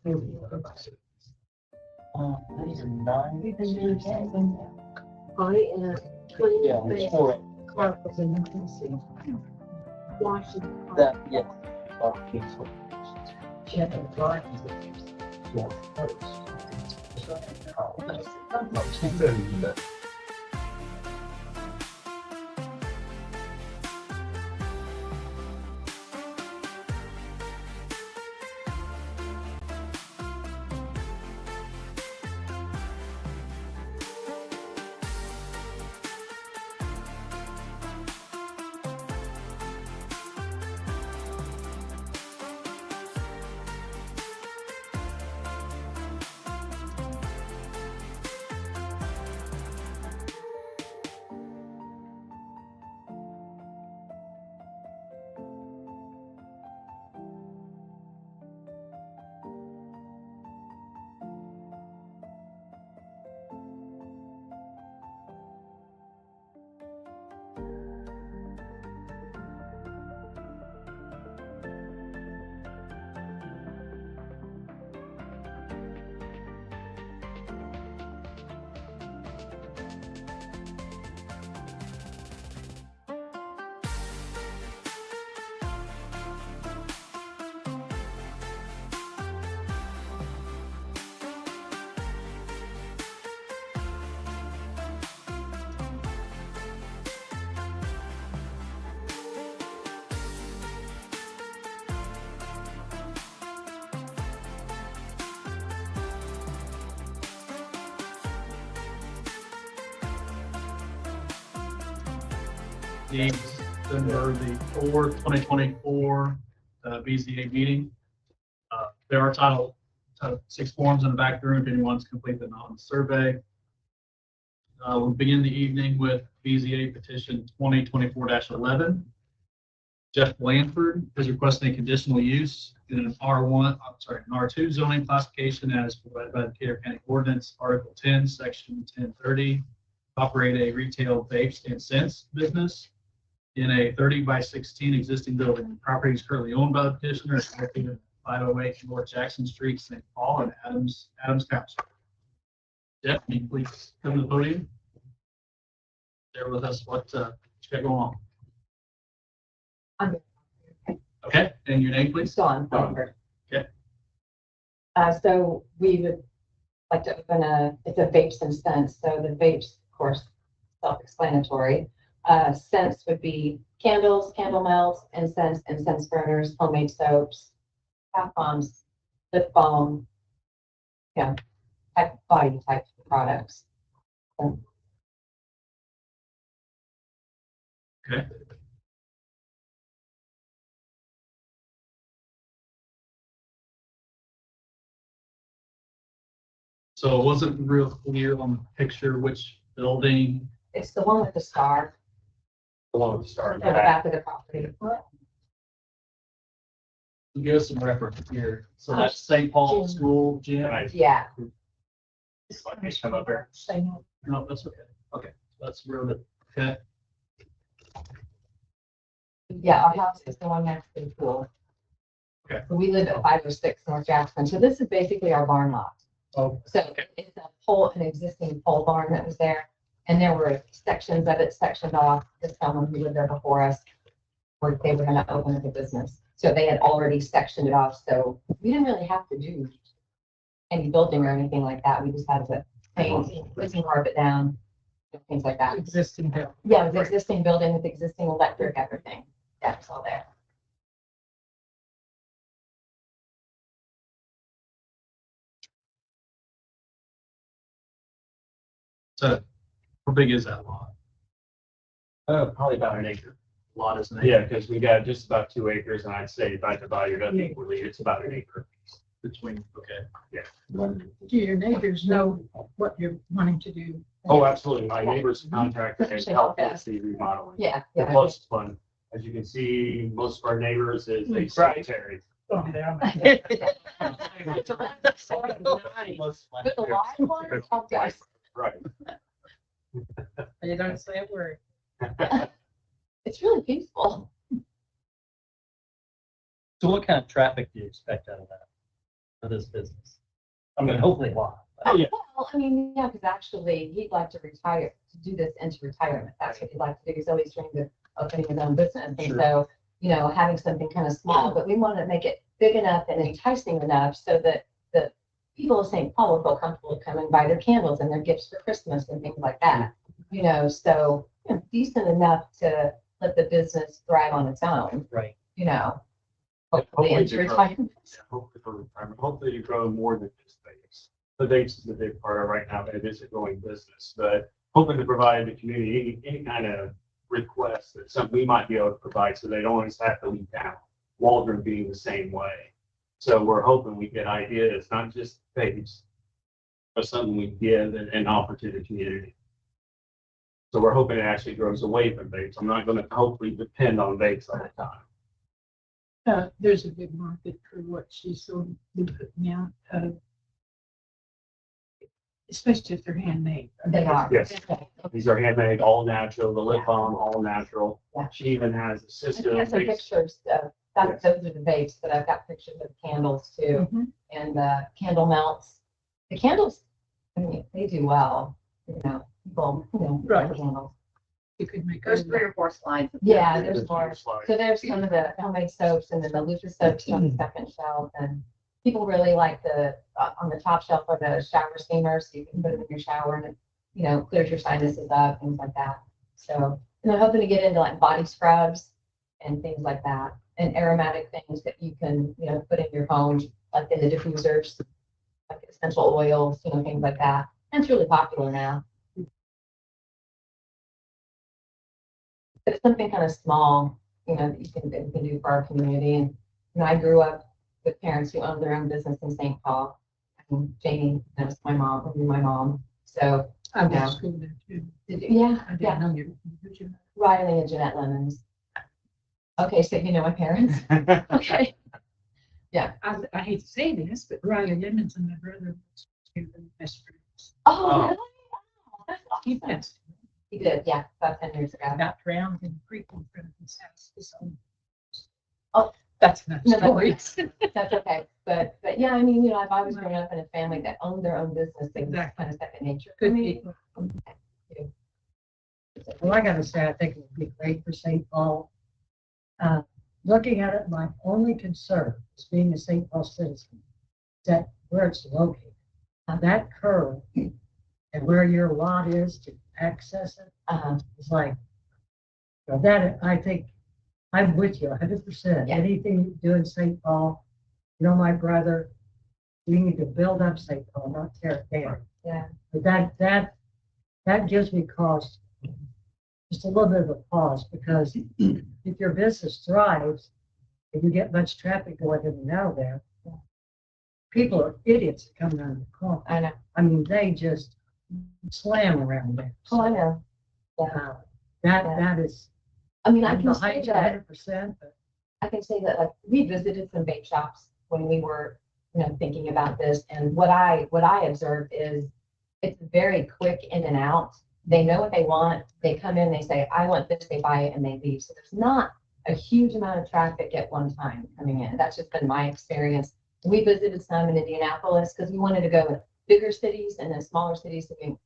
These are 9 years. Yeah, it's 4. That, yeah. She had to drive to first. The December the 4th, 2024 BZA meeting. There are Title 6 forms in the back room if anyone's completed the anonymous survey. We'll begin the evening with BZA petition 2024-11. Jeff Blanford is requesting a conditional use in an R2 zoning classification as provided by the Decatur County Ordinance, Article 10, Section 1030, operate a retail vapes and scents business in a 30 by 16 existing building. The property is currently owned by the petitioner. It's located at 508 North Jackson Street, St. Paul, and Adams Township. Jeff, can you please come to the podium? Share with us what you got going on. Okay, and your name, please? Dawn Blanford. Okay. So we would like to open it's a vapes and scents. So the vapes, of course, self-explanatory. Scents would be candles, candle melts, incense burners, homemade soaps, bath bombs, lip balm, body type products. So, Okay. So it wasn't real clear on the picture which building. it's the one with the star The one with the star. at the back of the property. Give us some reference here. So that's St. Paul School Gym. Right. Yeah. Come up here. No, that's okay. Okay, that's real. Okay. Yeah, our house is the one next to the pool. Okay. So we live at 506 North Jackson. So this is basically our barn lot. Oh, So it's an existing pole barn that was there. And there were sections of it sectioned off to someone who lived there before us, where they were going to open up a business. So they had already sectioned it off. So we didn't really have to do any building or anything like that. We just had to paint, put some carpet down, things like that. Existing building. Yeah, it was existing building with existing electric, everything. That's all there. so how big is that lot? Probably about an acre. Lot is an Yeah, because we got just about 2 acres, and I'd say if I divided it up equally, it's about an acre. between. Okay. Do your neighbors know what you're wanting to do? Oh, absolutely. My neighbor's contractor can help with the remodeling. Yeah. The Yeah. closest one, as you can see, most of our neighbors is a Right. cemetery. Oh, yeah. But the live one, oh, gosh. Right. You don't say a word. It's really peaceful. So what kind of traffic do you expect out of that? for this business? I mean, hopefully a lot. but- Oh, yeah. Well, I mean, yeah, because actually he'd like to retire, to do this into retirement. That's what he'd like to do. He's always dreamed of opening his own business. And Sure. so, you know, having something kind of small, but we want to make it big enough and enticing enough so that the people of St. Paul will feel comfortable to come and buy their candles and their gifts for Christmas and things like that. You know, so you know, decent enough to let the business thrive on its own, Right. you know. Hopefully Hopefully into to grow. retirement. Yeah, hopefully for retirement, hopefully you grow more than just vapes. The vapes is a big part of right now, and it is a growing business, but hoping to provide the community any kind of request that some, we might be able to provide, so they don't always have to leave town. Waldron being the same way. So we're hoping we get ideas, not just vapes, but something we give and offer to the community. So we're hoping it actually grows away from vapes. I'm not gonna hopefully depend on vapes all the time. There's a big market for what she's sort of been putting out, especially if they're handmade. They are. Yes. These are handmade, all natural, the lip balm, all natural. Yeah. She even has a I sister. have some pictures of, Yes. those are the vapes, but I've got pictures of candles too, Mhm. and candle melts. The candles, I mean, they do well, you know, people, you know, Right. like candles. You could make. There's a- 3 or 4 slides. Yeah, There's there's more. slides. So there's some of the homemade soaps and then the loofah soaps on the second shelf, and people really like the, on the top shelf are the shower steamers, so you can put them in your shower and it, you know, clears your sinuses up, things like that. So, and I'm hoping to get into like body scrubs and things like that, and aromatic things that you can, you know, put in your home, like in the diffusers, like essential oils, you know, things like that. And it's really popular now. But it's something kind of small, you know, that you can do for our community. And, you know, I grew up with parents who owned their own business in St. Paul. I mean, Jamie knows my mom, knew my mom. So, I went Yeah. to school there too. yeah, I yeah, didn't know you. Did you? Riley and Jeanette Lemons. Okay, so you know my parents. Okay. I hate to say this, but Riley Lemons and my brother were best friends. Oh, really? Oh, that's He awesome. passed. He did, yeah, about 10 years ago. Got drowned in the creek in front of his house. His own. Oh. That's another No, story. That's okay. But yeah, I mean, you know, I've always grown up in a family that owned their own business. It was Exactly. kind of second nature. for Good me. people. Well, I gotta say, I think it would be great for St. Paul. Looking at it, my only concern is being a St. Paul citizen, that where it's located. Now that curve and where your lot is to access it, it's like, well, that, I think, I'm with you 100%. Yeah. Anything you do in St. Paul, you know, my brother, we need to build up St. Paul, not tear it down. Yeah. But that gives me cause, just a little bit of a pause, because if your business thrives and you get much traffic going in and out of there, people are idiots coming around the corner. I know. I mean, they just slam around there. Oh, I know. Yeah. That is, I mean, I I'm can say behind you that, 100%, but I can say that like we visited some vape shops when we were, you know, thinking about this. And what I observed is it's very quick in and out. They know what they want. They come in, they say, I want this, they buy it and they leave. So there's not a huge amount of traffic at one time coming in. That's just been my experience. We visited some in Indianapolis because we wanted to go in bigger cities and then smaller cities. And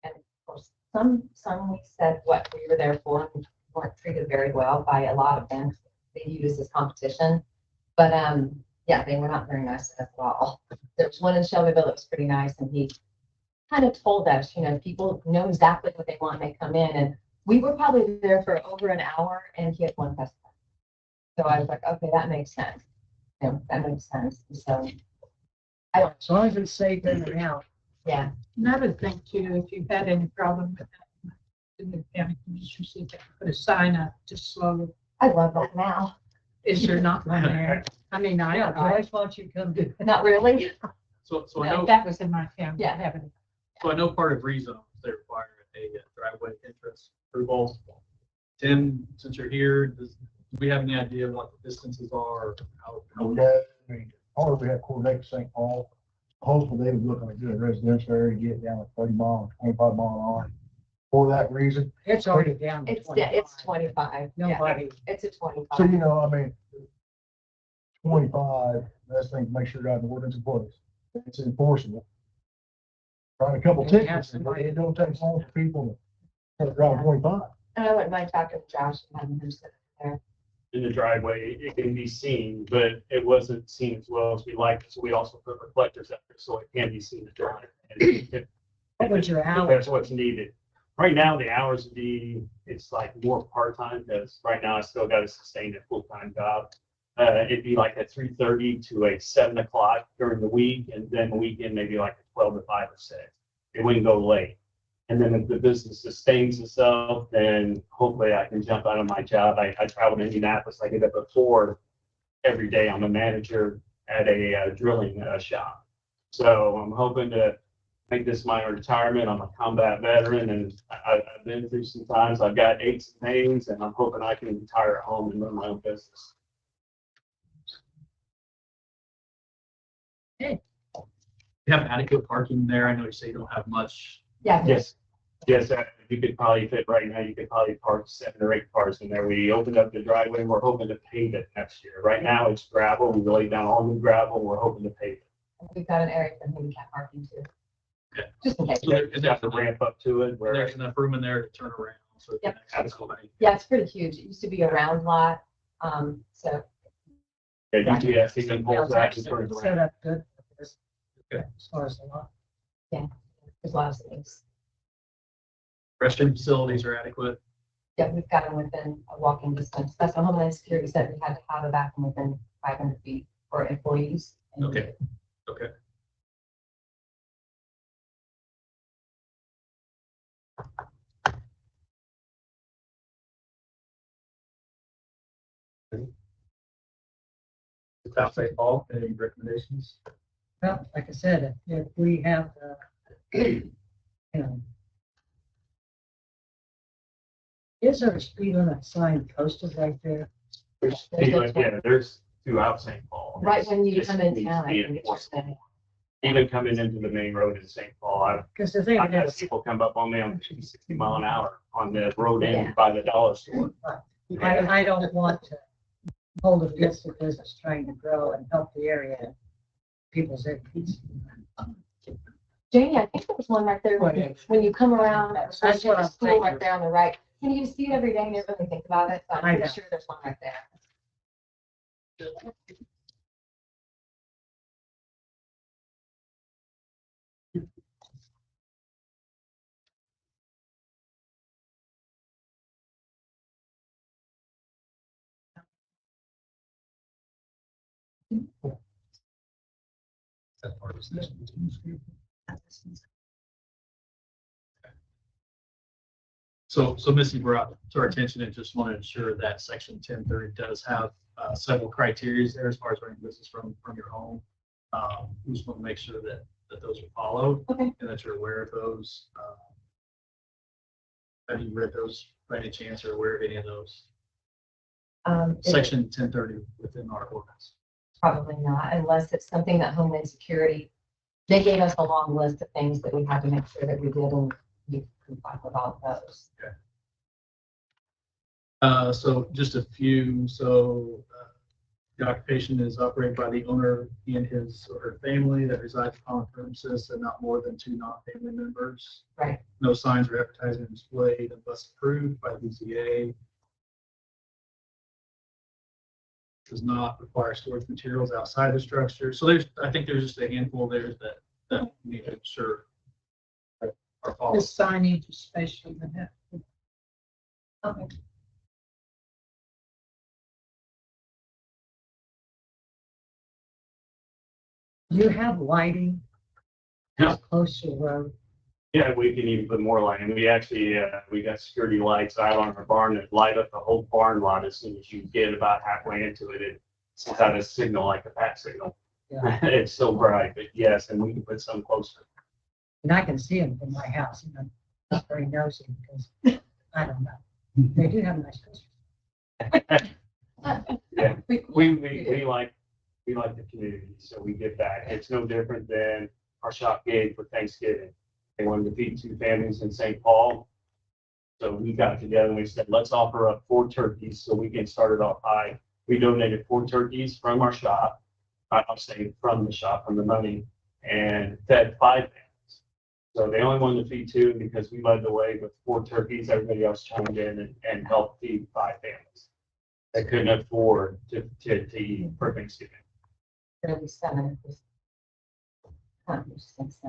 of course, some we said what we were there for and weren't treated very well by a lot of them. They viewed us as competition. But yeah, they were not very nice at all. There was one in Shelbyville that was pretty nice, and he kind of told us, you know, people know exactly what they want. They come in, and we were probably there for over an hour, and he had one customer. So I was like, okay, that makes sense. You know, that makes sense. So I don't, as long as it's safe in and out. yeah, And I would think too, if you've had any problem with that, in the county commission, see if they can put a sign up to slow. I love that now. Is there not one there? I mean, Yeah, I, Joyce, why don't you come do it? Not really. So I know, that was in my family, Yeah. having. so I know part of rezones, they require a driveway entrance approval. Tim, since you're here, do we have any idea what the distances are or how? Okay, I mean, or if we have coordinate St. Paul, hopefully they would look at a good residential area, get down to 30 mile, 25 mile an hour. For that reason, It's already down to It's 25. 25. Yeah, Nobody, it's a 25. so, you know, I mean, 25, best thing to make sure you got an ordinance in place. It's enforceable. Write a couple tickets, and it don't take long for people to drive 25. And I wouldn't mind talking to Josh and having him sit there. In the driveway, it can be seen, but it wasn't seen as well as we liked, so we also put reflectors up there so it can be seen to drive. And if- What would your if hours? That's what's needed. Right now, the hours would be, it's like more part-time, because right now I still got to sustain a full-time job. It'd be like a 3:30 to a 7 o'clock during the week, and then the weekend, maybe like a 12 to 5 or 6. It wouldn't go late. And then if the business sustains itself, then hopefully I can jump out of my job. I travel to Indianapolis. I get up at 4 every day. I'm a manager at a drilling shop. So I'm hoping to make this my retirement. I'm a combat veteran, and I've been through some times. I've got aches and pains, and I'm hoping I can retire at home and run my own business. You have adequate parking there. I know you say you don't have much. Yeah. Yes, yes, you could probably fit right now, you could probably park 7 or 8 cars in there. We opened up the driveway, and we're hoping to pave it next year. Right now, it's gravel. We laid down all new gravel. We're hoping to pave it. We've got an area for handicap parking too. Okay. Just in case. So there- You have to ramp up to it where. There's enough room in there to turn around. So it can Yep. access somebody. Yeah, it's pretty huge. It used to be a round lot. So Yeah, UPS, he can pull that and turn it Set around. up good for this. Okay. As far as the lot. there's a lot of things. Restroom facilities are adequate. Yeah, we've got them within a walking distance. That's what Homeland Security said. We had to have a bathroom within 500 feet for employees. And Okay. Okay. South St. Paul, any recommendations? Well, like I said, if we have, you know, is there a speed limit sign posted right there? There's throughout St. Paul. Right when you Just come in needs town, to I be think it's enforced. just Even coming into the main road in St. Paul, Because the thing I've had is, people come up on me on 50, 60 mile an hour on the road Yeah. end by the dollar store. I don't want to hold against the business trying to grow and help the area and people's needs. Janie, I think there was one right there when you come around. That's what I'm School thinking. right there on the right. Can you see it every day and never really think about it? So I'm I pretty know. sure there's one right there. That's part of this. So Missy brought to our attention and just want to ensure that section 1030 does have several criteria there as far as running business from your home. We just want to make sure that those are followed. Okay. And that you're aware of those. Have you read those by any chance or aware of any of those? Section 1030 within our ordinance. Probably not, unless it's something that Homeland Security, they gave us a long list of things that we had to make sure that we did, and we complied with all of those. So just a few. So the occupation is operated by the owner and his or her family that resides upon the premises and not more than 2 non-family members. Right. No signs or advertising displayed unless approved by BZA. Does not require storage materials outside the structure. So I think there's just a handful there that we need to ensure are The followed. signage especially would have. Okay. Do you have lighting? Yeah. Close to the road? Yeah, we can even put more light. And we actually, we got security lights out on our barn that light up the whole barn lot as soon as you get about halfway into it. It sends out a signal like a bat signal. Yeah. It's so bright, but yes, and we can put some closer. And I can see them from my house, and I'm not very nosy because, I don't know. They do have nice Christmas. Yeah, we like the community, so we give back. It's no different than our shop gave for Thanksgiving. They wanted to feed 2 families in St. Paul. So we got together and we said, let's offer up 4 turkeys so we can start it off high. We donated 4 turkeys from our shop. I'm saying from the shop, from the money, and fed 5 families. So they only wanted to feed 2 because we led the way with 4 turkeys. Everybody else chimed in and helped feed 5 families that couldn't afford to eat for Thanksgiving. 37.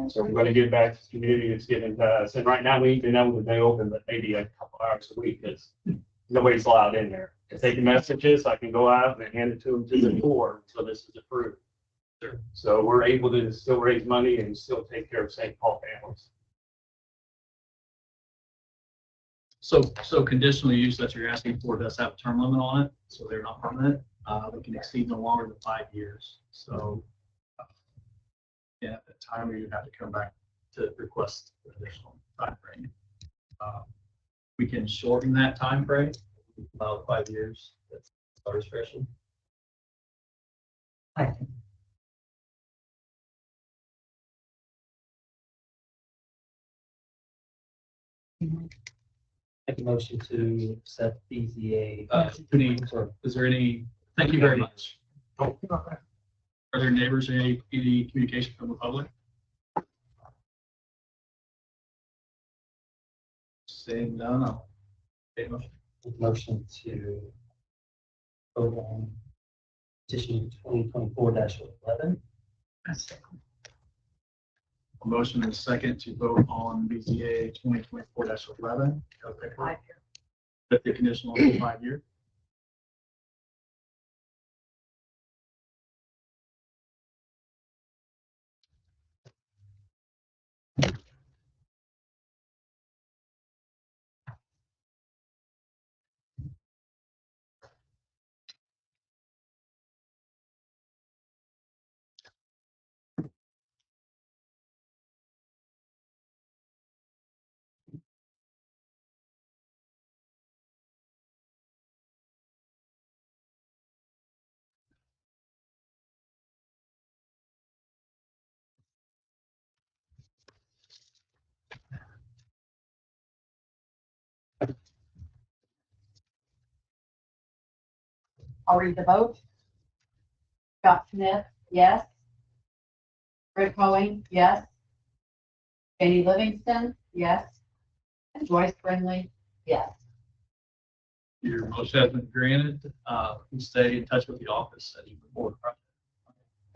So we're gonna give back to the community that's giving to us. And right now, we even know that they open, but maybe a couple hours a week because nobody's allowed in there. If they can messages, I can go out and hand it to them to the door. So this is approved. So we're able to still raise money and still take care of St. Paul families. So conditional use that you're asking for does have a term limit on it, so they're not permanent. They can exceed no longer than 5 years. So, yeah, at the time where you have to come back to request additional time frame. We can shorten that time frame, about 5 years. That's our discretion. I think. Make a motion to accept BZA. Is there any, thank you very much. Are there neighbors or any communication from the public? Saying none, I'll take a motion. Motion to vote on petition 2024-11. A motion and a second to vote on BZA 2024-11. With the conditional 5 year. I'll read the vote. Scott Smith, yes. Rick Hoeing, yes. Jenny Livingston, yes. And Joyce Brindley, yes. Your motion has been granted. You stay in touch with the office as you move forward.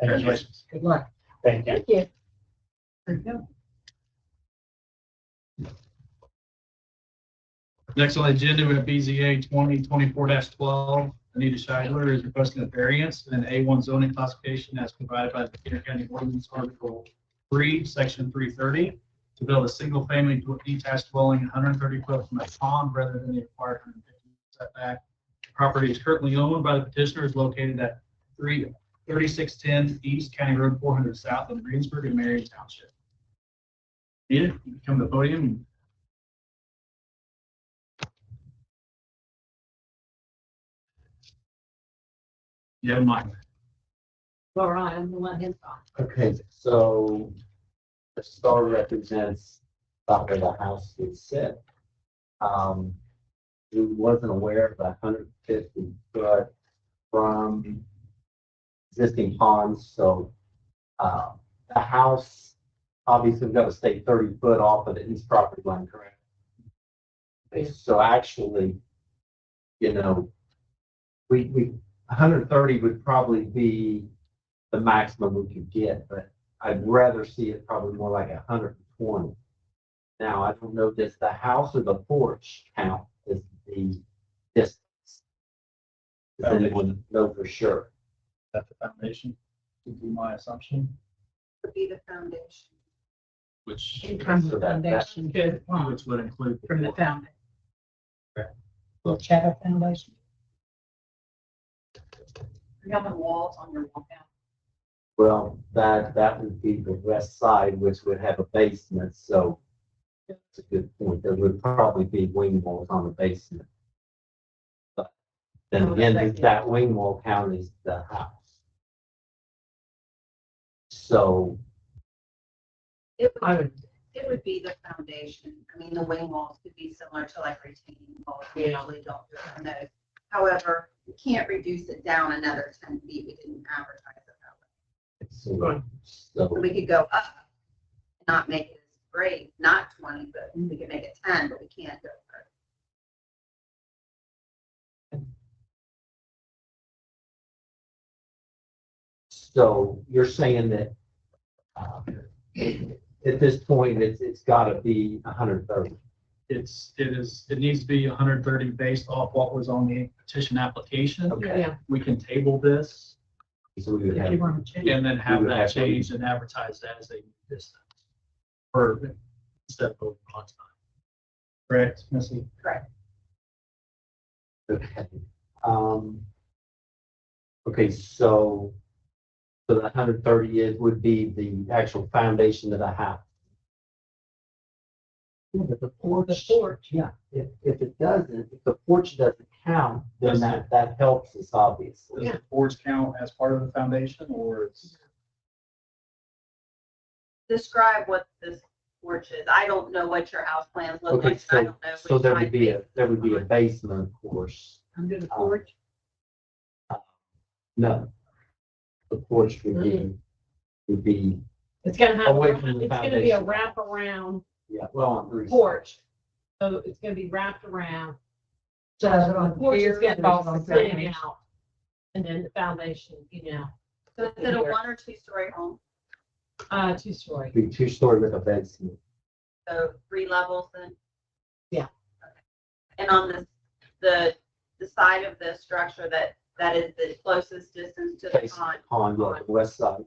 Congratulations. Good luck. Thank you. Thank you. There you go. Next on the agenda, we have BZA 2024-12. Anita Scheidler is requesting a variance in A1 zoning classification as provided by the Decatur County Ordinance Article 3, Section 330, to build a single-family detached dwelling 130 foot from a pond rather than the required 150 setback. The property is currently owned by the petitioner, is located at 3610 East County Road 400 South in Greensburg and Marion Township. Anita, you can come to the podium. Yeah, mine. All right, I'm the one his on. Okay, so the star represents about where the house would sit. We wasn't aware of the 150 foot from existing ponds, so the house, obviously we've got to stay 30 foot off of the east property line, correct? Okay, so actually, you know, we 130 would probably be the maximum we could get, but I'd rather see it probably more like 120. Now, I don't know, does the house or the porch count as the distance? Does anyone know for sure? That's the foundation, would be my assumption, Would be the foundation. which From the So that- foundation to the pond, which would include. From the foundation. the shadow foundation. You have the walls on your walkout. Well, that would be the west side, which would have a basement, so that's a good point. There would probably be wing walls on the basement. But then again, does that wing wall count as the house? So It I would, would be the foundation. I mean, the wing walls could be similar to like retaining walls. We usually don't do it on those. However, we can't reduce it down another 10 feet. We didn't advertise it that way. So, So so, we could go up, not make it as great, not 20, but we could make it 10, but we can't go further. so you're saying that, at this point, it's gotta be 130. It needs to be 130 based off what was on the petition application. Okay. Yeah. We can table this So we would If have, you want to change. and then have We would that have to- changed and advertised as a distance. For, instead of voting on time. Correct, Missy? Correct. okay. Okay, so the 130 would be the actual foundation of the house. Yeah, but the porch, yeah, if it doesn't, if the porch doesn't count, then that helps us, obviously. Does the porch count as part of the foundation or it's? Describe what this porch is. I don't know what your house plans look Okay, like. I so, don't know. so which there side would be face- there would be a basement, of course. Under the Um, porch. No. The porch would be, It's gonna have, away from the it's gonna be a foundation. wraparound yeah, well, on three porch. So it's gonna be wrapped around. So the porch is here, gonna be sitting foundation. out. And then the foundation, So is it a 1 or 2 story home? 2-story. Be 2-story with a basement. So 3 levels then? Yeah. Okay. And on the side of the structure that is the closest distance to the Facing pond, the pond, yeah, the west side.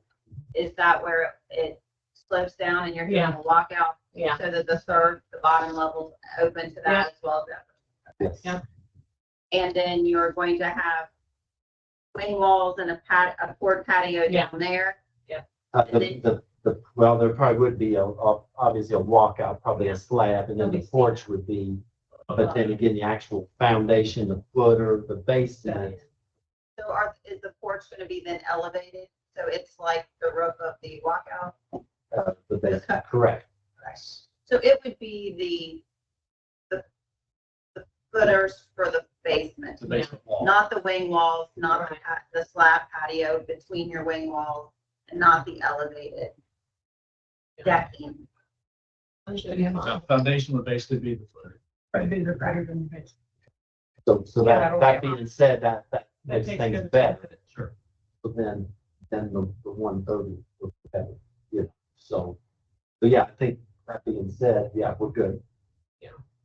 is that where it slopes down and you're doing Yeah. a walkout? Yeah. So that the bottom level open to that as well as that. Yes. Yeah. And then you're going to have wing walls and a porch patio Yeah. down there. Well, there probably would be obviously a walkout, probably a slab, and then the porch would be, but then again, the actual foundation, the footer, the basement. So is the porch going to be then elevated? So it's like the roof of the walkout? The basement, correct. So it would be the footers for the basement, The basement wall. not the wing walls, not the slab patio between your wing walls, and not the elevated decking. So foundation would basically be the footer. So Yeah, that that'll that work. being said, that makes takes things care of better. Sure. So then the 130 would be better, you know, so yeah, I think that being said, yeah, we're good.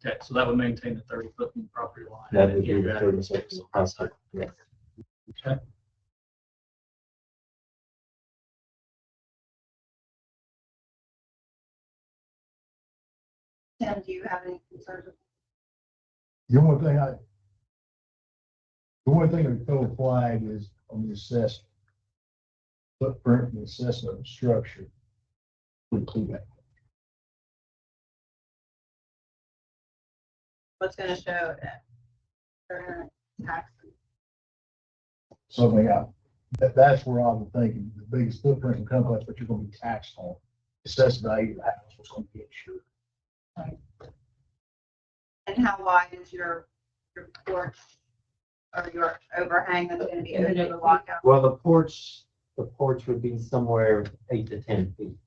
Okay, so that would maintain the 30-foot from the property line. That And would give be you the adequate 36 space on that side. yes. Okay. Tim, do you have any concerns? The only thing that code flag is on the assessment. Footprint and assessment of structure. Include that. What's going to show that? They're gonna tax them. Something that's where I'm thinking, the biggest footprint in complex, but you're gonna be taxed on. Assessed value of the house, what's gonna be insured. And how wide is your porch or your overhang that's going to be over the walkout? Well, the porch would be somewhere 8 to 10 feet.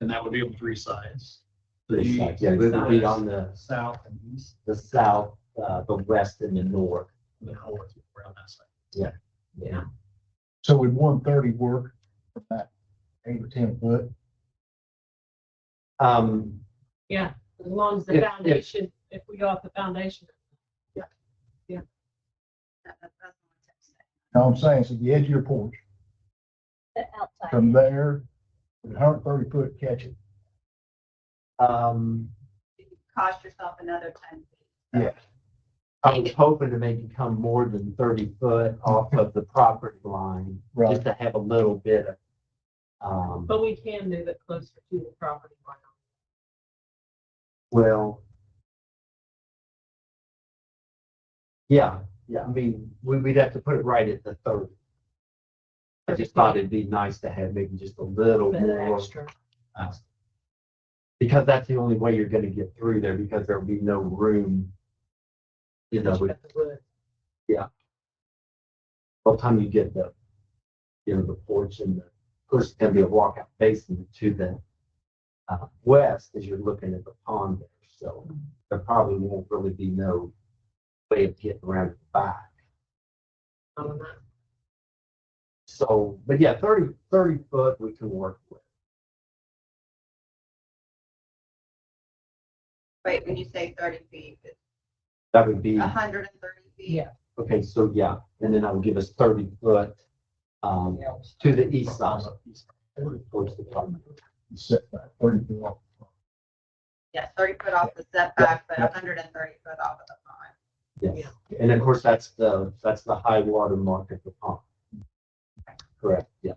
And that would be on 3 sides. Three The sides. Yeah, it would be on the south and east, south, the west and the north. and the north around that side. Yeah. So would 130 work for that 8 or 10 foot? Yeah, as long as the If- foundation, if we go off the foundation. That's what I'm saying. No, I'm saying, so the edge of your porch, The outside. from there, with 130 foot, catch it. You cost yourself another 10 feet. Yeah. I was hoping to maybe come more than 30 foot off of the property line, Right. just to have a little bit of, But we can move it closer to the property line. well, yeah, I mean, we'd have to put it right at the 30. I just thought it'd be nice to have maybe just a little Bit more. extra. Because that's the only way you're gonna get through there, because there'll be no room. You know, with, by the time you get the, you know, the porch and the, of course, it's gonna be a walkout basement to the west as you're looking at the pond there. So there probably won't really be no way of getting around the back. So, but yeah, 30 foot we can work with. Wait, when you say 30 feet, it's That would be, 130 feet? Yeah. okay, so yeah, and then that would give us 30 foot to the east side. Towards the top. Setback, 30 feet off. Yes, 30 foot off the setback, but 130 foot off of the pond. Yes, and of course, that's the high water mark of the pond. Correct, yeah.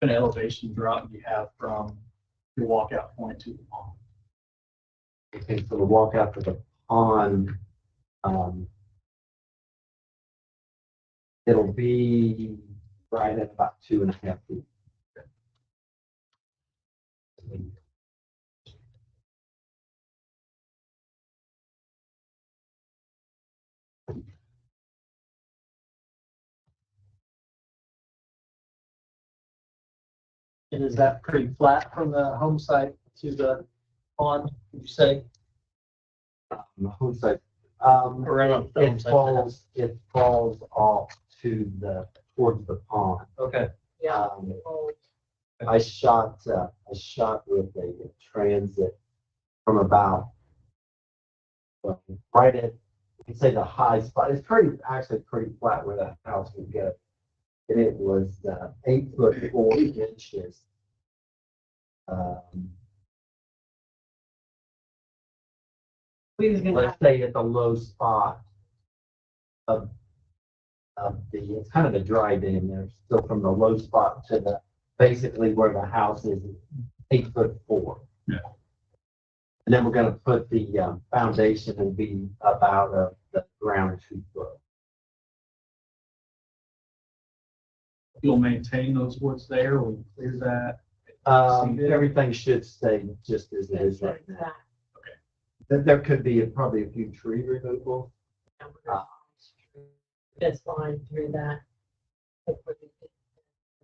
An elevation drop you have from your walkout point to the pond. Okay, so the walk out to the pond, it'll be right at about 2.5 feet. And is that pretty flat from the home site to the pond, would you say? The home site, Or I don't know, the home site. it falls off to the, towards the pond. Okay. I shot with a transit from about, well, right at, you could say the high spot. It's actually pretty flat where that house would go. And it was 8 foot 4 inches. Let's say at the low spot of it's kind of a drive in there, still from the low spot to the, basically where the house is 8 foot 4. Yeah. And then we're gonna put the foundation will be about the ground 2 foot. You'll maintain those woods there, or clear that? Everything should stay just as it is right now. There could be probably a few tree removals. That's fine through that.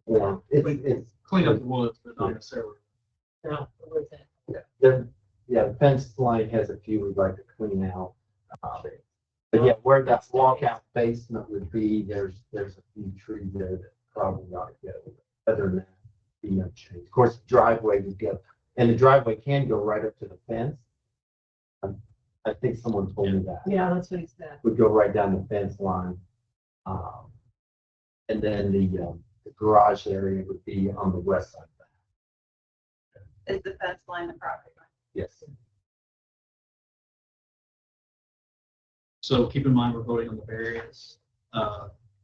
Yeah, it's Clean up the woods, but not necessarily. No, with it. the fence line has a few we'd like to clean out. But yeah, where that walkout basement would be, there's a few trees there that probably ought to go. Other than that, be no change. Of course, the driveway would go, and the driveway can go right up to the fence. I think someone told me that. Yeah, that's what he said. Would go right down the fence line. And then the garage area would be on the west side of that. Is the fence line the property line? Yes. So keep in mind, we're voting on the variance.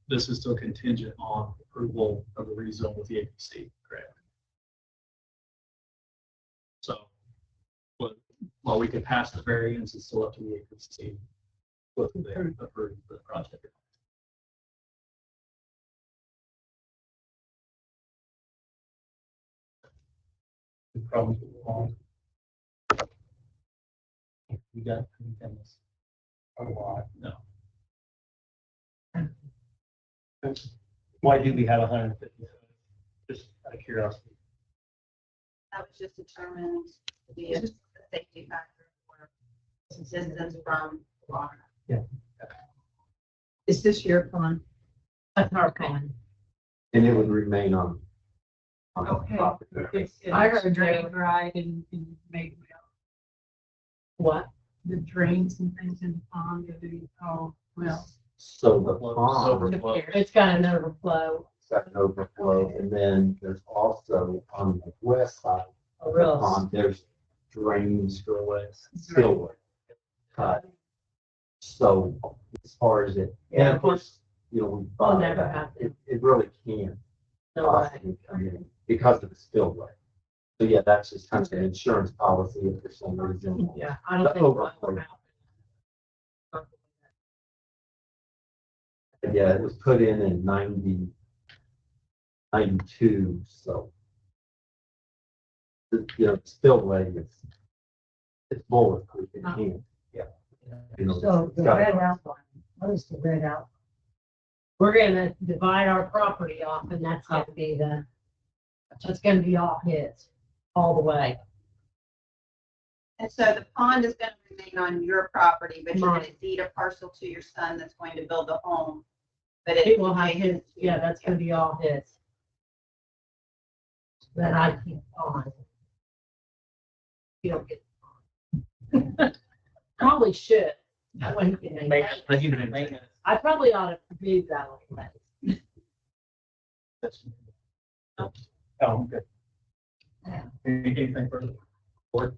This is still contingent on approval of the rezone with the APC, correct? So, but while we could pass the variance, it's still up to the APC whether they approve the project. The problems with the pond. You got anything else? A lot, no. Why do we have 150? Just out of curiosity. That was just determined to be a safety factor for distance from water. Is this your pond? That's our pond. And it would remain on the Okay. property. I It's heard drain you. right and made What? the drains and things in the pond, well. So the pond Overflow. It's got an overflow. got an overflow, and then there's also on the west side A of the real. pond, there's drains, spillways. Cut. So as far as it, and of course, you know, we Will thought never that happen. it really can't No way. possibly come in because of the spillway. So yeah, that's just kind of an insurance policy if for some reason. Yeah, I don't The think. it'll overflow. ever happen. Yeah, it was put in 92, so the spillway it's bulletproof in here. Yeah. So the red outline, what is the red outline? We're gonna divide our property off and that's gonna be so it's gonna be all his, all the way. And so the pond is gonna remain on your property, but you're Mine. gonna deed a parcel to your son that's going to build a home. But It it will have his, yeah, that's gonna be all his. That I keep on. You don't get. Probably should. That way he can make it. I probably ought to leave that way. Oh, okay. Anything further? Board?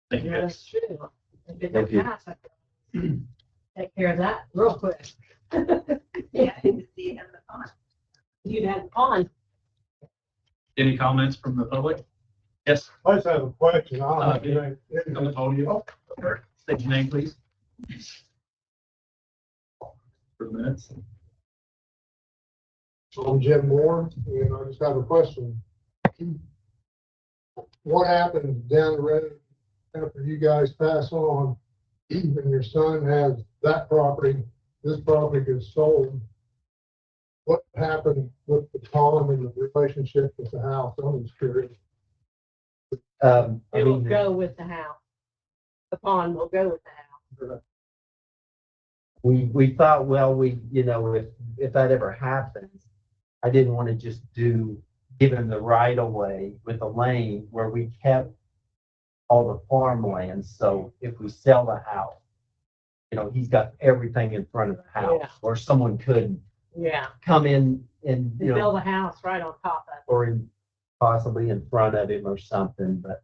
Thank you. Yeah, guys. that's true. If it Thank don't you. pass, I can take care of that real quick. Yeah, you can see it in the pond. You'd have a pond. Any comments from the public? Yes, I just have a question. I don't have anything- come to the podium. State your name, please. For minutes. I'm Jim Moore, and I just have a question. What happens down the road after you guys pass on and your son has that property, this property gets sold? What happened with the pond and the relationship with the house? I'm just curious. I It will mean, go with the house. The pond will go with the house. we thought, well, if that ever happens, I didn't want to just give him the right of way with a lane where we kept all the farmland. So if we sell the house, he's got everything in front of the house, Yeah. or someone could Yeah. come in and, And build a house right on top of it. or possibly in front of him or something, but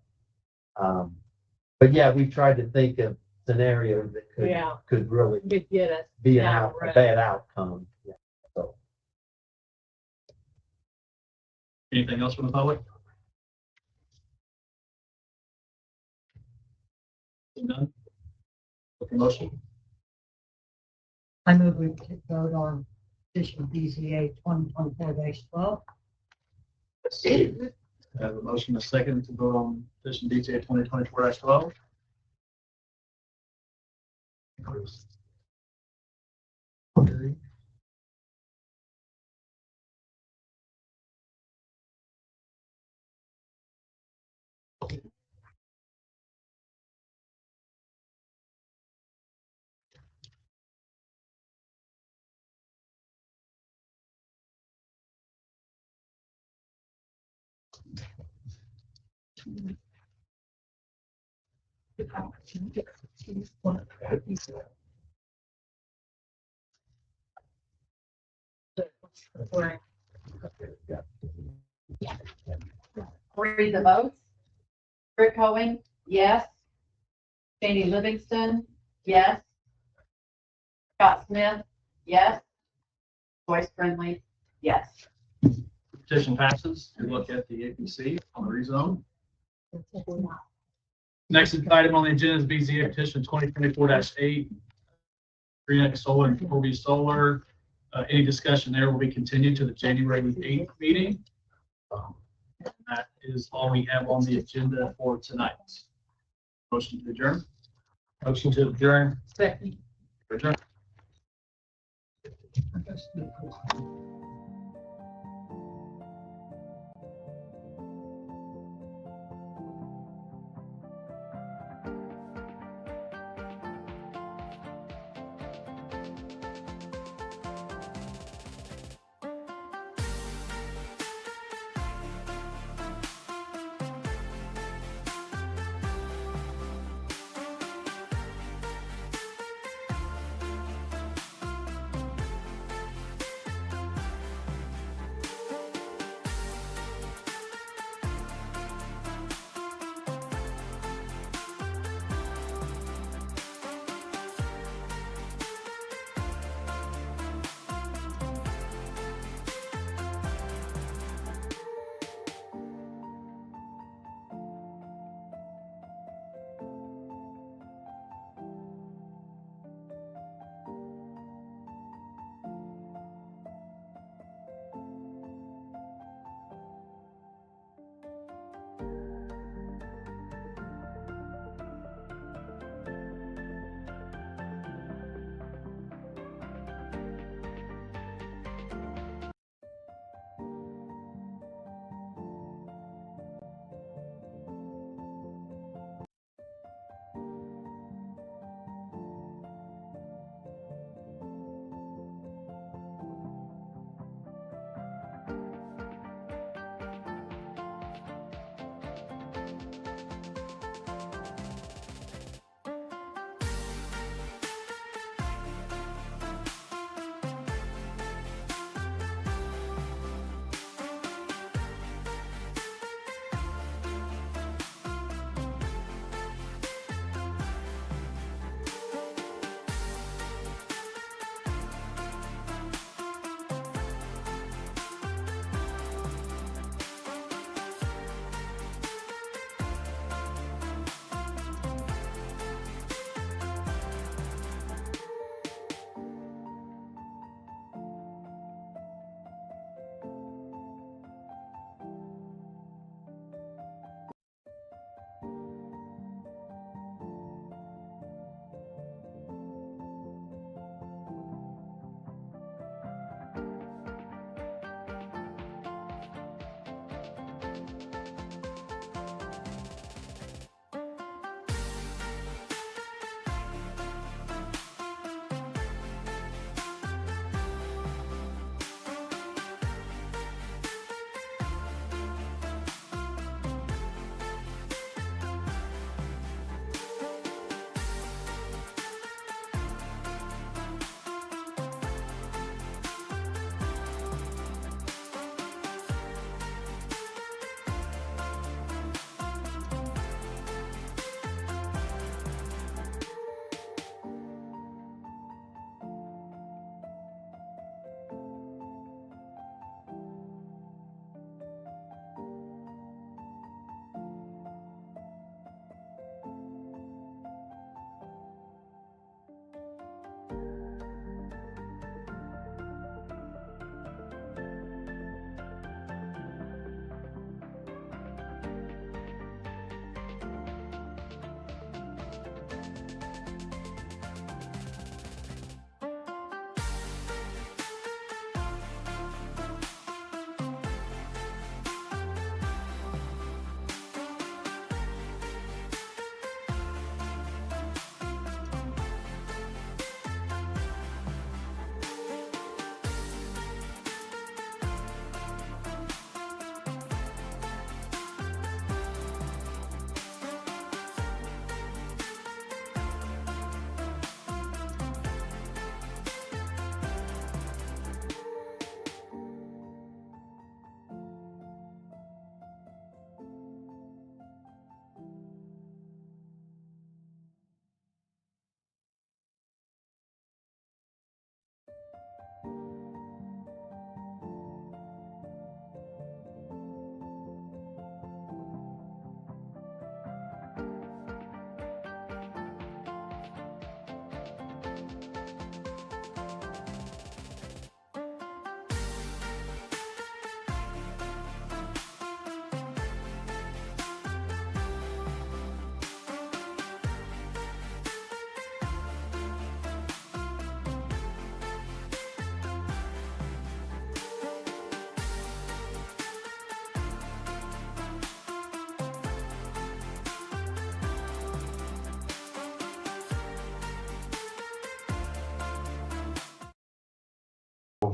yeah, we tried to think of scenarios that Yeah. could really Could get us. be down the a road. bad outcome. Yeah. So, Anything else from the public? None? Okay, motion. I move we vote on petition BZA 2024-12. I have a motion, a second, to vote on petition BZA 2024-12. Read the votes. Rick Hoeing, yes. Janie Livingston, yes. Scott Smith, yes. Joyce Friendly, yes. Petition passes. We look at the APC on the rezone. Next item on the agenda is BZA petition 2024-8. Green Solar and 4B Solar. Any discussion there will be continued to the January 8th meeting. That is all we have on the agenda for tonight. Motion to adjourn. Motion to adjourn. Second. Adjourn.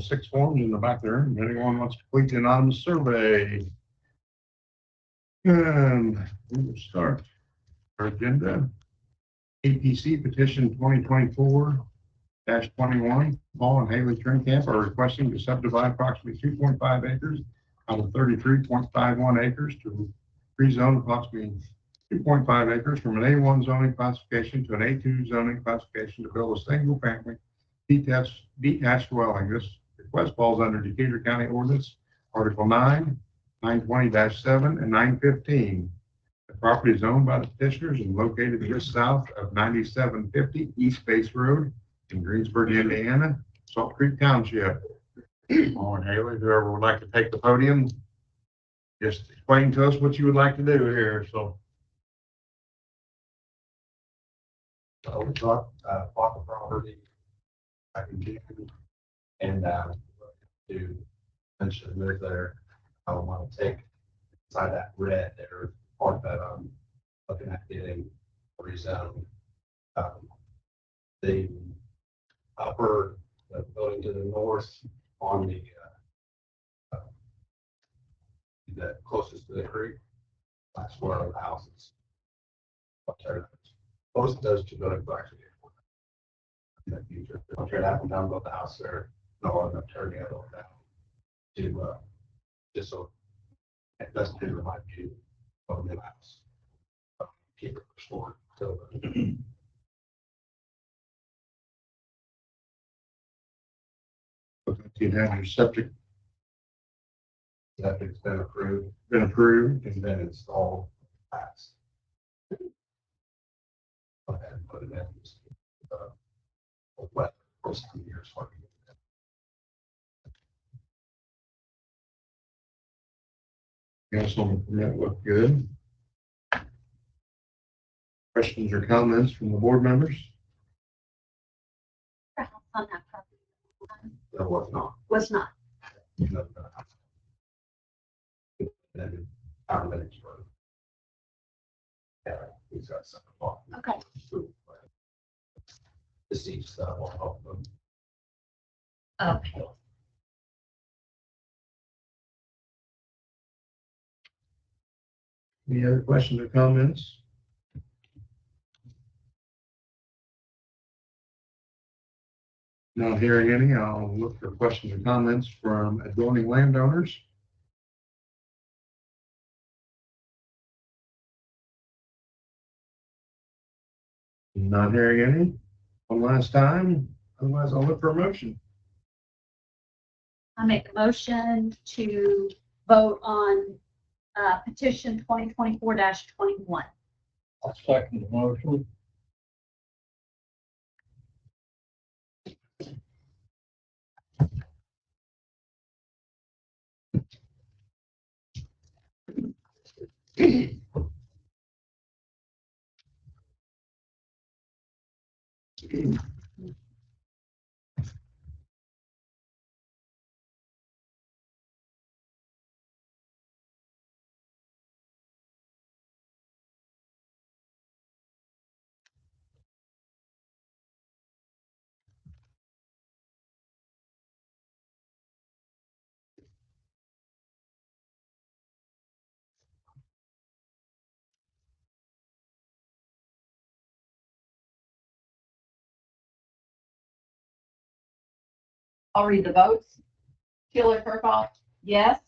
total of 6 forms in the back there. If anyone wants to complete the anonymous survey. And we will start our agenda. APC petition 2024-21, Paul and Haley Turnkamp are requesting to subdivide approximately 2.5 acres out of 33.51 acres to rezone approximately 2.5 acres from an A1 zoning classification to an A2 zoning classification to build a single-family detached dwelling. This request falls under Decatur County Ordinance, Article 9, 920-7, and 915. The property is owned by the petitioners and located just south of 9750 East Base Road in Greensburg, Indiana, Salt Creek Township. Paul and Haley, whoever would like to take the podium, just explain to us what you would like to do here. So we bought the property back in June, and to eventually live there. I want to take inside that red there, part that I'm looking at getting rezoned. The upper, the building to the north on the closest to the creek, that's where the house is. Up there. Both of those two buildings are actually in the future. I'll tear that one down, build the house there. No, I'm gonna tear the other one down to just so it doesn't hinder my view of the house. Keep it restored till then. you have your septic Septic's been approved approved. and been installed, passed. Go ahead and put it in. Wet, first 2 years working. Yes, that look good. Questions or comments from the board members? On that property. That was not. Was not. Then our minutes were. Yeah, he's got some. Okay. Deceased stuff on top of them. Okay. Any other questions or comments? Not hearing any, I'll look for questions or comments from adjoining landowners. Not hearing any. One last time, otherwise I'll look for a motion. I make a motion to vote on petition 2024-21. I'll second the motion. I'll read the votes. Sheila Kirkhoff, yes.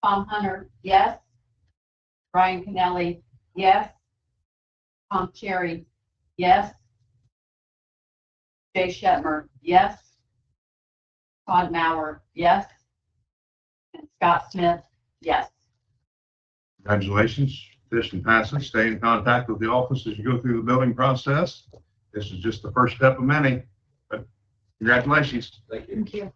Tom Hunter, yes. Brian Kennelly, yes. Tom Cherry, yes. Jay Shetmer, yes. Todd Mauer, yes. And Scott Smith, yes. Congratulations, petition passes. Stay in contact with the office as you go through the building process. This is just the first step of many, but congratulations. Thank you. Thank you.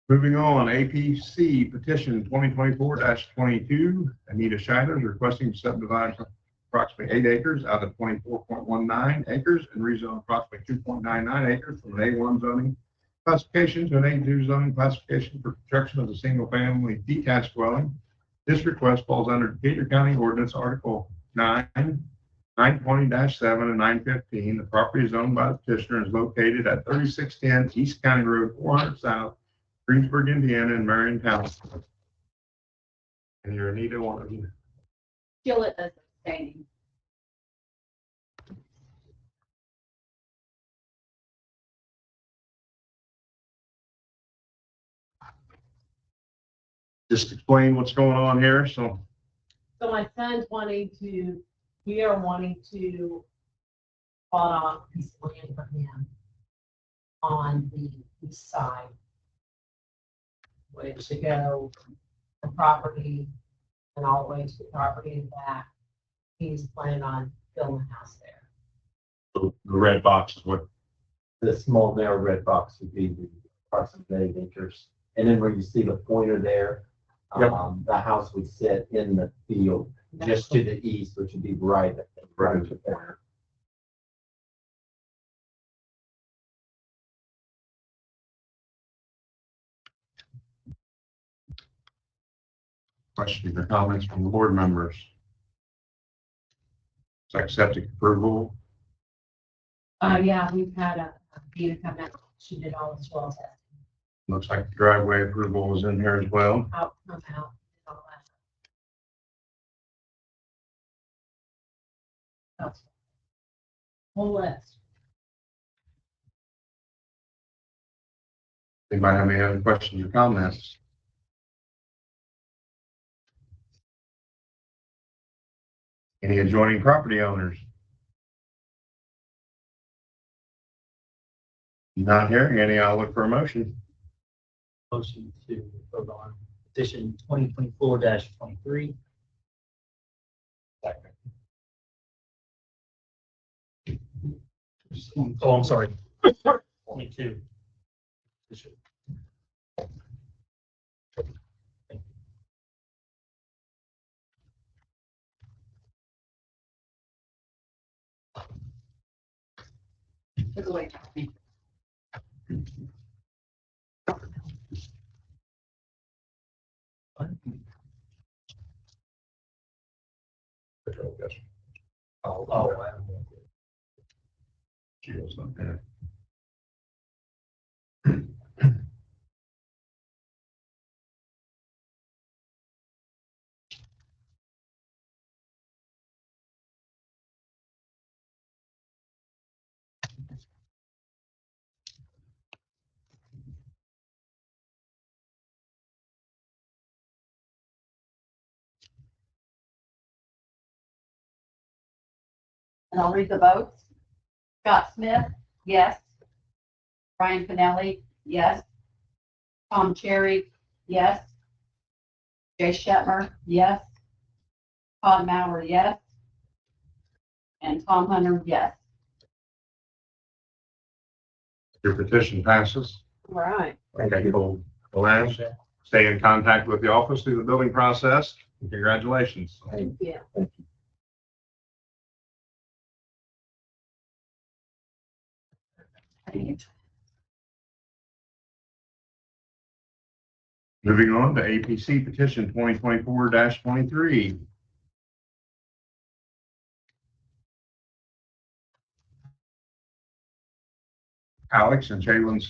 Moving on, APC petition 2024-22. Anita Scheidler is requesting to subdivide approximately 8 acres out of 24.19 acres and rezone approximately 2.99 acres from an A1 zoning classification to an A2 zoning classification for construction of a single-family detached dwelling. This request falls under Decatur County Ordinance Article 9, 920-7 and 915. The property is owned by the petitioner and is located at 3610 East County Road 400 South, Greensburg, Indiana, and Marion Township. And you're Anita, one of you. Sheila is abstaining. Just explain what's going on here, so. So my son's we are wanting to bought off a piece of land from him on the east side. Which to go the property and all the way to the property and back. He's planning on building a house there. The red box is what, The small narrow red box would be the approximately 8 acres. And then where you see the pointer there, Yep. the house would sit in the field just to the east, which would be right at the corner. questions or comments from the board members? Like septic approval, Yeah, we've had a Vita come out. She did all the soil testing. looks like the driveway approval was in here as well. Come out, did all that. That's whole list. Anybody have any other questions or comments? Any adjoining property owners? Not hearing any, I'll look for a motion. Motion to vote on petition 2024-23. Oh, I'm sorry. 22. Took away. Jill's not there. And I'll read the votes. Scott Smith, yes. Brian Pinelli, yes. Tom Cherry, yes. Jay Shetmer, yes. Todd Mauer, yes. And Tom Hunter, yes. Your petition passes. All right. Okay, cool. Lance, stay in contact with the office through the building process. Congratulations. Thank you. Moving on to APC petition 2024-23. Alex and Jalen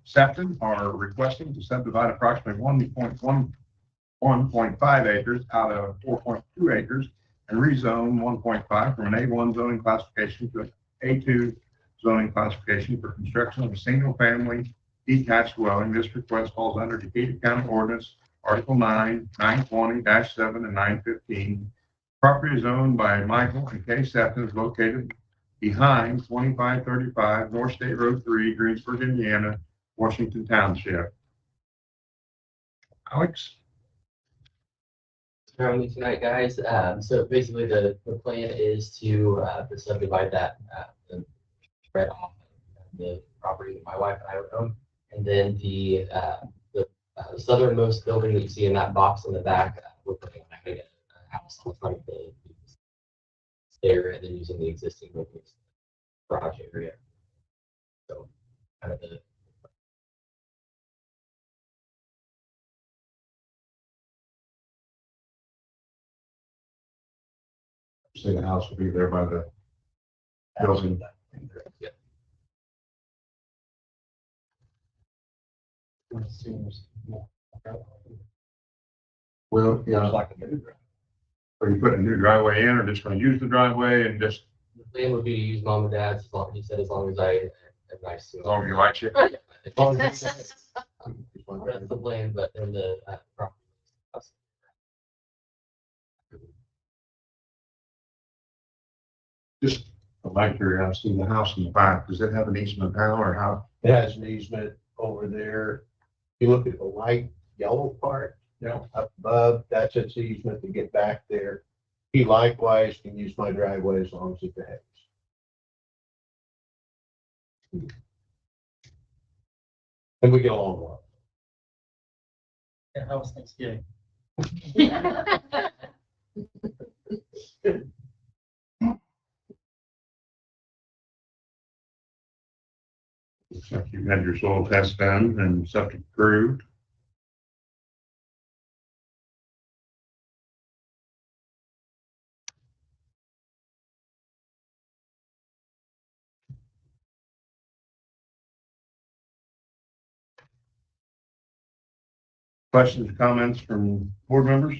Sefton are requesting to subdivide approximately 1.5 acres out of 4.2 acres and rezone 1.5 from an A1 zoning classification to an A2 zoning classification for construction of a single-family detached dwelling. This request falls under Decatur County Ordinance, Article 9, 920-7 and 915. Property is owned by Michael and Kay Sefton, is located behind 2535 North State Road 3, Greensburg, Indiana, Washington Township. Alex? Having me tonight, guys. So basically, the plan is to subdivide that spread off the property that my wife and I would own, and then the southernmost building that you see in that box in the back, we're putting a house on the front of the stair, and then using the existing buildings garage area. So kind of the say the house will be there by the building. Well, yeah, Like a new drive. are you putting a new driveway in or just gonna use the driveway and just, The plan would be to use mom and dad's, as long, he said, as long as I am nice to him. as long as you like it? That's the plan, but then the, property. Just from my curiosity, the house in the back, does it have an easement now or how? It has an easement over there. You look at the light yellow part. Yeah. Up above, that's its easement to get back there. He likewise can use my driveway as long as it behaves. And we get along well. Yeah, how was Thanksgiving? Looks like you've had your soil test done and septic approved. Questions, comments from board members?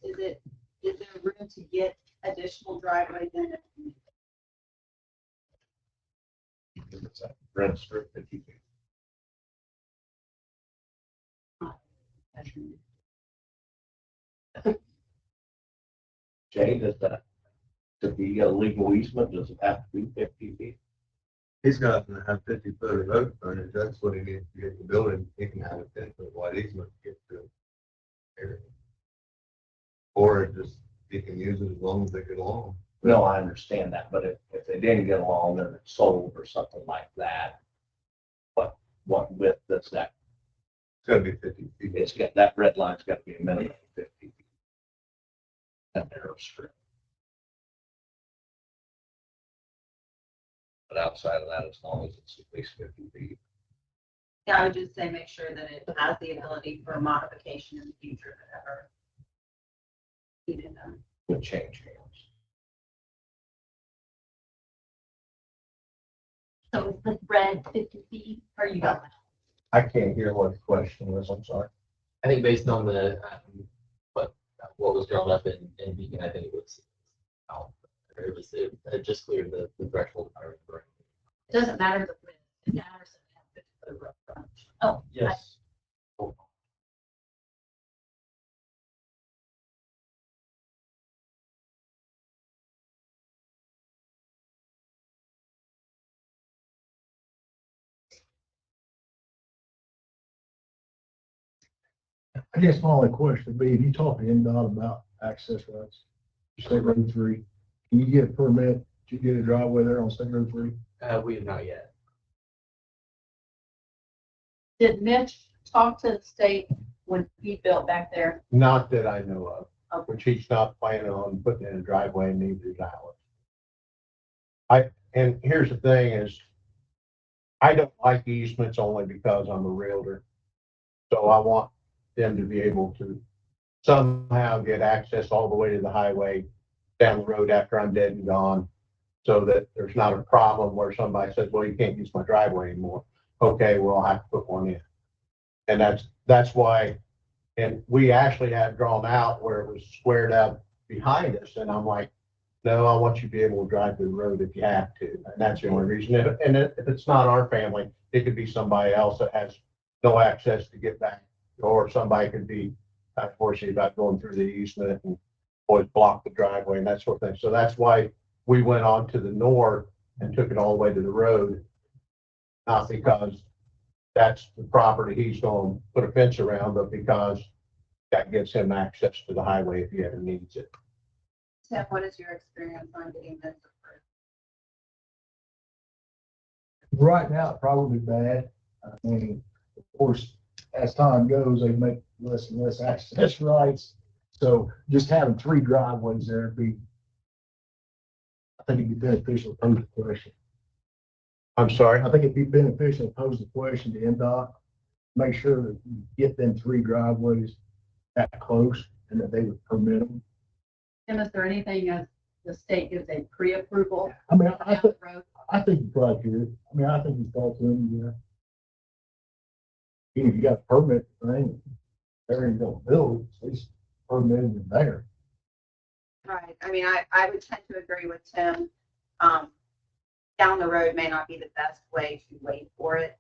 Is there room to get additional driveways in? It's a red strip that you can. Jay, does that, to be a legal easement, does it have to be 50 feet? He's got to have 50 foot of road frontage. That's what he needs to get the building. He can have a 10-foot wide easement to get to area. Or it just, he can use it as long as they get along. No, I understand that, but if they didn't get along, then it's sold or something like that. What width does that? It's gotta be 50 feet. It's got, that red line's got to be a minimum of 50 feet. That narrow strip. But outside of that, as long as it's at least 50 feet. Yeah, I would just say make sure that it has the ability for modification in the future if it ever needed them. Would change hands. So is the red 50 feet, or you got that? I can't hear what the question was, I'm sorry. I think based on the, what was drawn up in Beacon, I think it was, it just cleared the threshold. If I remember. It doesn't matter the width, it matters if it has 50 foot of road frontage. Oh, Yes. I guess my only question would be, if you talk to NDOT about access rights, State Road 3, can you get a permit to get a driveway there on State Road 3? We have not yet. Did Mitch talk to the state when he built back there? Not that I know of, which he's not planning on putting in a driveway and neither is ours. And here's the thing is, I don't like easements only because I'm a realtor. So I want them to be able to somehow get access all the way to the highway down the road after I'm dead and gone, so that there's not a problem where somebody says, well, you can't use my driveway anymore. Okay, well, I'll have to put one in. And that's why, and we actually had drawn out where it was squared up behind us, and I'm like, no, I want you to be able to drive to the road if you have to. And that's the only reason. And if it's not our family, it could be somebody else that has no access to get back. Or somebody could be unfortunate about going through the easement and always block the driveway and that sort of thing. So that's why we went on to the north and took it all the way to the road. Not because that's the property he's going to put a fence around, but because that gives him access to the highway if he ever needs it. Tim, what is your experience on getting this approved? Right now, probably bad. I mean, of course, as time goes, they make less and less access rights. So just having 3 driveways there would be, I think it'd be beneficial to pose the question. I'm sorry? I think it'd be beneficial to pose the question to NDOT, make sure that you get them 3 driveways that close and that they would permit them. Tim, is there anything as the state gives a pre-approval? I mean, down the road? I think you probably could. I mean, I think you talk to them, yeah. Even if you got a permit, thing, there you go, build, at least permitted in there. Right, I mean, I would tend to agree with Tim. Down the road may not be the best way to wait for it.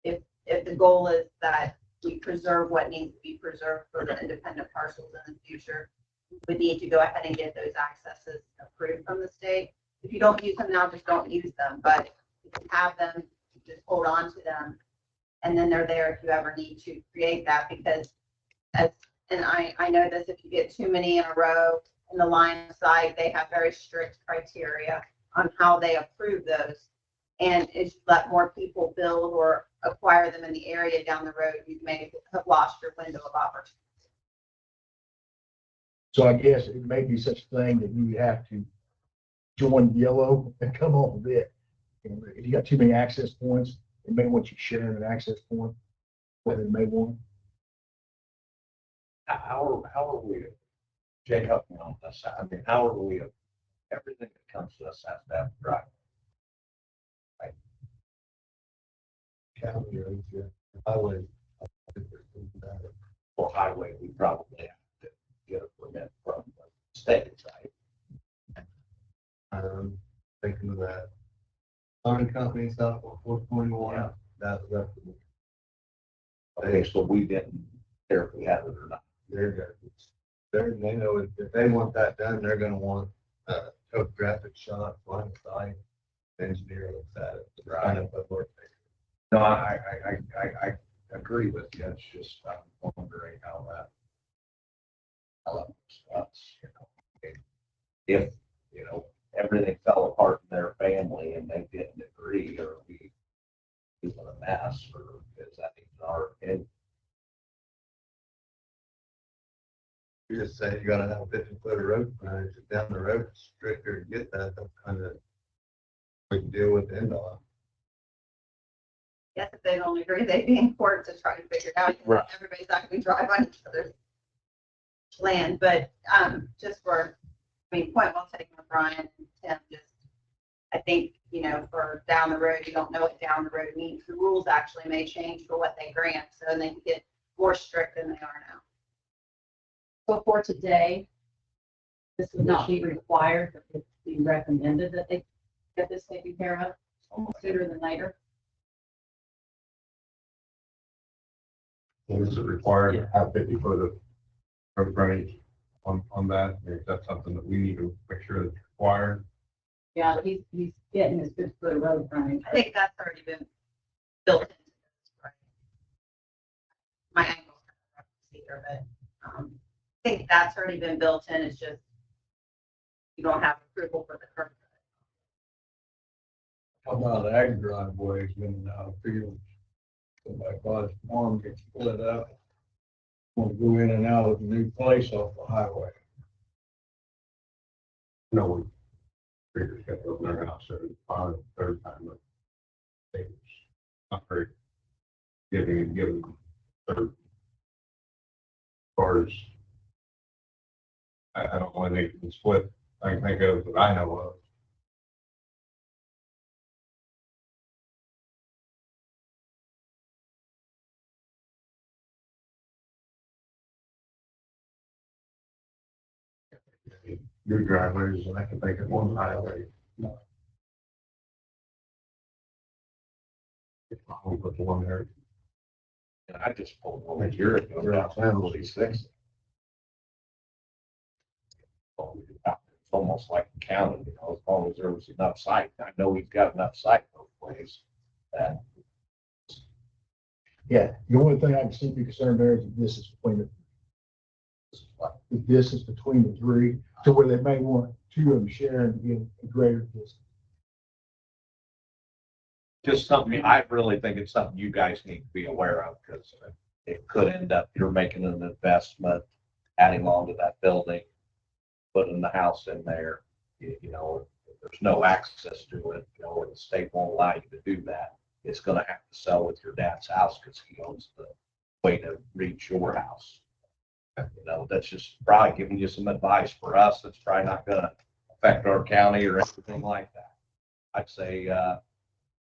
If the goal is that we preserve what needs to be preserved for the independent parcels in the future, we need to go ahead and get those accesses approved from the state. If you don't use them now, just don't use them, but you can have them, just hold on to them. And then they're there if you ever need to create that, because and I know this, if you get too many in a row in the line of sight, they have very strict criteria on how they approve those. And if you let more people build or acquire them in the area down the road, you may have lost your window of opportunity. So I guess it may be such a thing that you would have to join yellow and come off of it. And if you got too many access points, they may want you sharing an access point, what they may want. How are we, Jay, help me on this, I mean, how are we, everything that comes to us has to have a drive. County or highway. For highway, we probably have to get a permit from the state, right? Thinking of that. Phone company stuff on 421, Yeah. that's, Okay, so we didn't care if we had it or not. they know if they want that done, they're gonna want topographic shots, line of sight, engineer looks at it. Kind of a work. No, I agree with you, it's just, I'm wondering how that works, you know. If, you know, everything fell apart in their family and they didn't agree, or we was a mess, or is that even our opinion? You just say you gotta have 50-foot of road frontage, down the road, stricter to get that, that's kind of, we can deal with the NDOT. Yes, if they don't agree, they'd be in court to try to figure it out. Right. Everybody's not going to drive on each other's land, but just for, I mean, point well taken with Brian and Tim, just, I think, you know, for down the road, you don't know what down the road means. The rules actually may change for what they grant, so they can get more strict than they are now. So for today, this would not be required, but it'd be recommended that they get this taken care of sooner than later. Is it required to have 50-foot of road frontage on that? Is that something that we need to make sure that's required? Yeah, he's getting his 50-foot road frontage. I think that's already been built into this, right? My ankle's kind of rough to see here, but I think that's already been built in. It's just you don't have approval for the curb. How about ag driveways in fields? Somebody buys a farm, gets split up, want to go in and out of a new place off the highway. No, we figure get over their house every third time. But it's not very giving third. As far as I don't know when they can split. I can think of that I know of. Your driveways, and I can think of one highway. No. I'll put the one there. And I just pulled one a year ago, down San Luis Six. It's almost like the county, you know, as long as there was enough site. I know we've got enough site both ways. That Yeah, the only thing I can see be concerned there is the distance between the distance between the three, to where they may want two of them sharing to get a greater distance. just something, I really think it's something you guys need to be aware of, because it could end up, you're making an investment, adding on to that building, putting the house in there, you know, if there's no access to it, you know, or the state won't allow you to do that, it's gonna have to sell with your dad's house, because he owns the way to reach your house. You know, that's just probably giving you some advice for us. It's probably not gonna affect our county or anything like that. I'd say,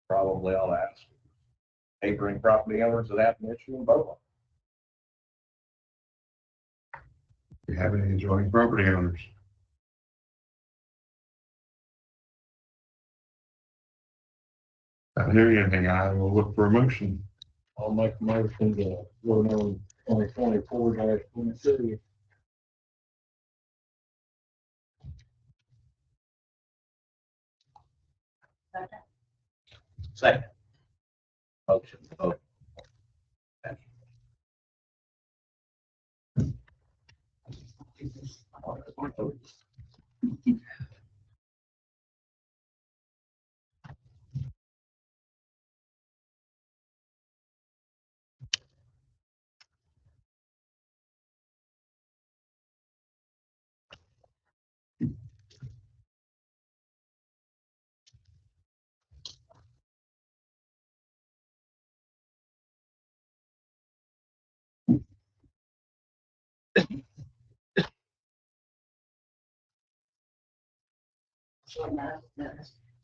probably I'll ask neighboring property owners that have an issue in both. Do you have any adjoining property owners? Not hearing anything, I will look for a motion. I'll make a motion to go on 2024-23. Second. Motion, vote.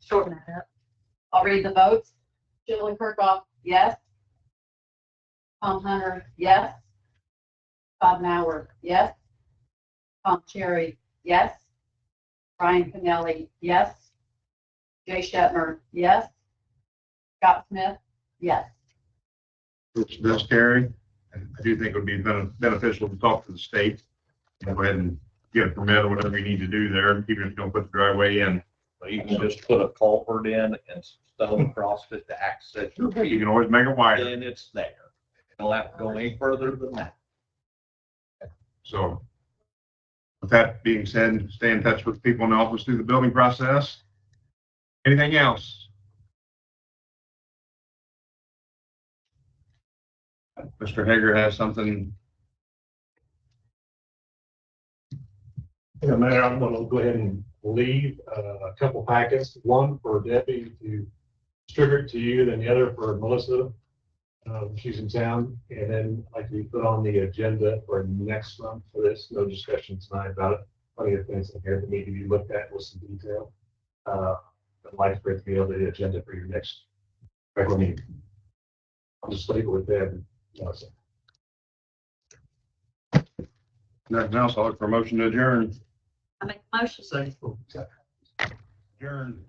Shorten that up. I'll read the votes. Julie Kirkhoff, yes. Tom Hunter, yes. Bob Mauer, yes. Tom Cherry, yes. Brian Pinelli, yes. Jay Shetner, yes. Scott Smith, yes. Which does carry. And I do think it would be beneficial to talk to the state. Go ahead and get a permit or whatever you need to do there, even if you don't put the driveway in. So you can just put a culvert in and stone across it to access your You field, can always make it wider. and it's there. You don't have to go any further than that. So with that being said, stay in touch with people in the office through the building process. Anything else? Mr. Hager has something. Yeah, Mayor, I'm gonna go ahead and leave a couple packets, one for Debbie to distribute to you, then the other for Melissa. She's in town, and then like we put on the agenda for next month for this, no discussion tonight about it. Plenty of things in here that need to be looked at with some detail. I'd like for it to be on the agenda for your next regular meeting. I'll just leave it with that. Melissa. Nothing else, I'll look for a motion to adjourn. I make a motion. Second. Adjourn.